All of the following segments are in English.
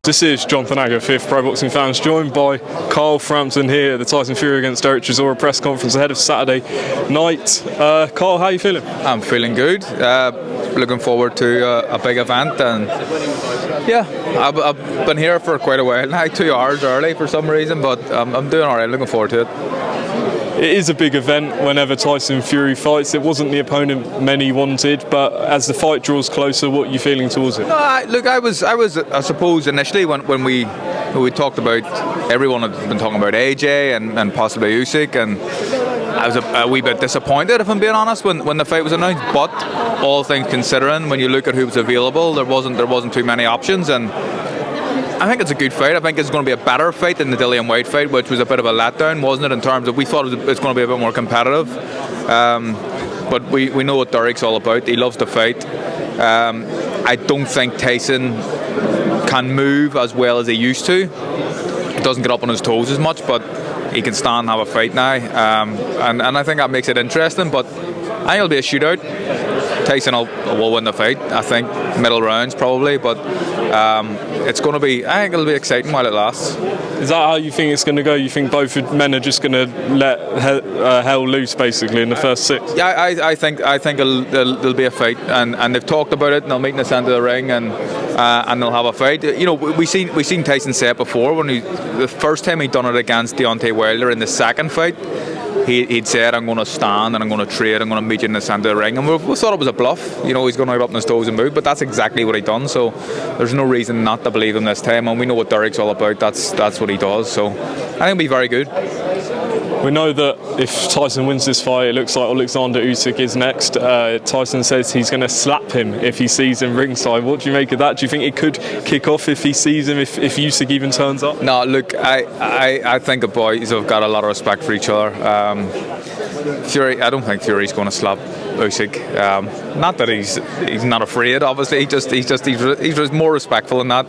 This is Jonathan Agger, 5th Pro Boxing Fans, joined by Carl Frampton here at the Tyson Fury against Derek Chisora press conference ahead of Saturday night. Carl, how are you feeling? I'm feeling good. Looking forward to a big event, and yeah, I've been here for quite a while now, 2 hours early for some reason, but I'm doing alright, looking forward to it. It is a big event whenever Tyson Fury fights. It wasn't the opponent many wanted, but as the fight draws closer, what are you feeling towards it? No, I suppose initially when we talked about, everyone had been talking about AJ and possibly Usyk, and I was a wee bit disappointed, if I'm being honest, when the fight was announced. But all things considering, when you look at who was available, there wasn't too many options, and I think it's a good fight. I think it's going to be a better fight than the Dillian Whyte fight, which was a bit of a letdown, wasn't it? In terms of, we thought it's going to be a bit more competitive, but we know what Derek's all about. He loves to fight. I don't think Tyson can move as well as he used to. He doesn't get up on his toes as much, but he can stand and have a fight now, and I think that makes it interesting. But I think it'll be a shootout. Tyson will win the fight, I think, middle rounds probably, but it's going to be, I think it'll be exciting while it lasts. Is that how you think it's going to go? You think both men are just going to let hell loose basically in the first 6? Yeah, I think there'll be a fight, and they've talked about it, and they'll meet in the centre of the ring, and they'll have a fight. You know, we seen Tyson say it before, when the first time he'd done it against Deontay Wilder in the second fight. He'd said, I'm going to stand and I'm going to trade, I'm going to meet you in the centre of the ring, and we thought it was a bluff. You know, he's going to get up on his toes and move, but that's exactly what he done, so there's no reason not to believe him this time, and we know what Derek's all about. That's what he does, so I think it'll be very good. We know that if Tyson wins this fight, it looks like Oleksandr Usyk is next. Tyson says he's going to slap him if he sees him ringside. What do you make of that? Do you think it could kick off if he sees him, if Usyk even turns up? No, look, I think the boys have got a lot of respect for each other. Fury, I don't think Fury's going to slap Usyk. Not that he's not afraid. Obviously, he's more respectful than that,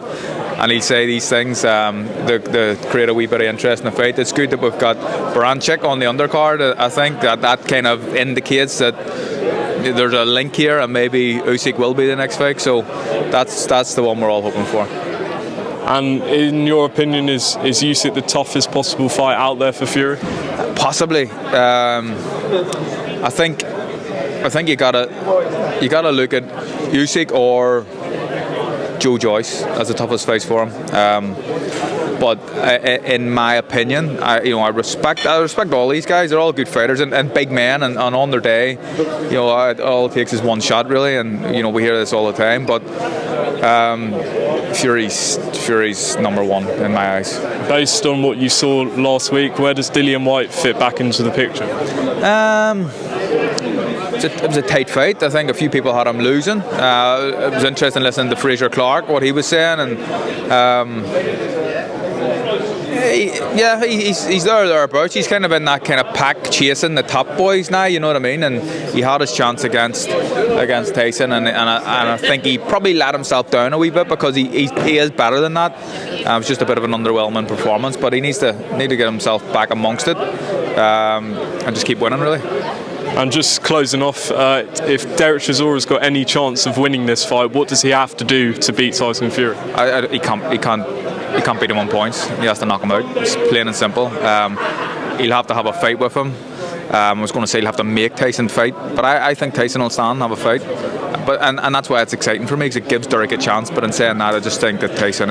and he'll say these things to create a wee bit of interest in the fight. It's good that we've got Baranchik on the undercard. I think that kind of indicates that there's a link here, and maybe Usyk will be the next fight. So that's the one we're all hoping for. And in your opinion, is Usyk the toughest possible fight out there for Fury? Possibly. I think you gotta look at Usyk or Joe Joyce as the toughest fight for him. But in my opinion, I respect all these guys. They're all good fighters and big men, and on their day, all it takes is one shot really, and we hear this all the time. But Fury's number one in my eyes. Based on what you saw last week, where does Dillian Whyte fit back into the picture? It was a tight fight. I think a few people had him losing. It was interesting listening to Fraser Clark, what he was saying, and he's thereabouts. He's kind of in that kind of pack chasing the top boys now, you know what I mean? And he had his chance against Tyson, and I think he probably let himself down a wee bit, because he is better than that. It was just a bit of an underwhelming performance, but he needs to get himself back amongst it, and just keep winning really. And just closing off, if Derek Chisora's got any chance of winning this fight, what does he have to do to beat Tyson Fury? He can't beat him on points. He has to knock him out. It's plain and simple. He'll have to have a fight with him. I was going to say he'll have to make Tyson fight, but I think Tyson will stand and have a fight. But and that's why it's exciting for me, because it gives Derek a chance. But in saying that, I just think that Tyson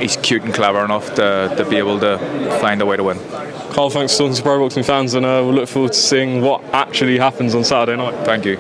he's cute and clever enough to be able to find a way to win. Carl, thanks for talking to Pro Boxing Fans, and we'll look forward to seeing what actually happens on Saturday night. Thank you.